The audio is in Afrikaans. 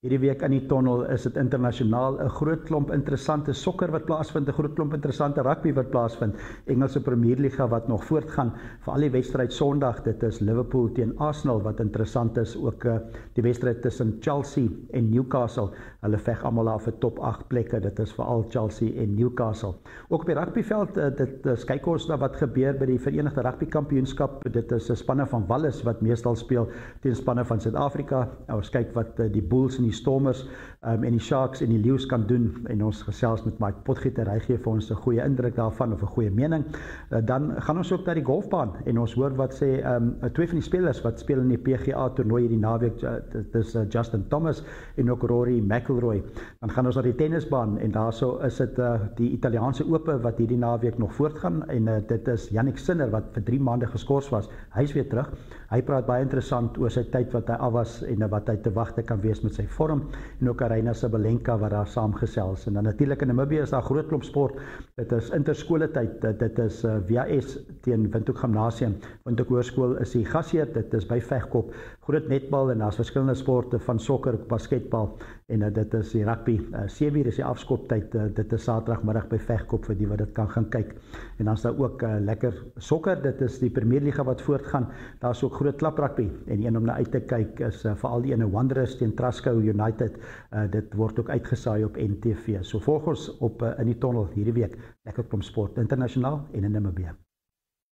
Hierdie week in die tonnel is dit internasionaal 'n groot klomp interessante sokker wat plaasvind, 'n groot klomp interessante rugby wat plaasvind, Engelse Premierliga wat nog voortgaan, veral die wedstryd Sondag, dit is Liverpool teen Arsenal wat interessant is, ook die wedstryd tussen Chelsea en Newcastle, hulle veg almal af vir top 8 plekke, dit is veral Chelsea en Newcastle. Ook op die rugbyveld, dit kyk ons na wat gebeur by die Verenigde Rugby Kampioenskap, dit is 'n spanne van Wallis wat meestal speel teen spanne van Suid-Afrika, ons kyk wat die Bulls en die Stormers en die Sharks en die Lions kan doen, en ons gesels met Mike Potgieter, hy gee vir ons 'n goeie indruk daarvan, of 'n goeie mening. Dan gaan ons ook na die golfbaan, en ons hoor wat sê twee van die spelers wat speel in die PGA toernooi hierdie naweek, dit is Justin Thomas en ook Rory McIlroy. Dan gaan ons na die tennisbaan, en daarso is dit die Italiaanse Ope wat hierdie naweek nog voortgaan, en dit is Jannik Sinner wat vir 3 maande geskort was, hy is weer terug. Hy praat baie interessant oor sy tyd wat hy af was en wat hy te wagte kan wees met sy vorm, en ook Aryna Sabalenka wat daar saamgesels. En dan natuurlik in Namibië is daar groot klomp sport. Dit is interskoletyd, dit is VHS teen Windhoek Gimnasium. Windhoek Hoërskool is die gasheer, dit is by Vegkop, groot netbal, en daar's verskillende sporte van sokker, basketbal, en dit is die rugby. 7:00 is die afskoptyd, dit is Saterdagmiddag by Vegkop vir die wat dit kan gaan kyk. En dan is daar ook lekker sokker, dit is die Premierliga wat voortgaan. Daar's ook groot klap rugby, en een om na uit te kyk is veral die ene Wanderers teen Trascou United. Dit word ook uitgesaai op NTV. So volg ons op in die tonnel hierdie week, lekker klomp sport internasionaal en in Namibië.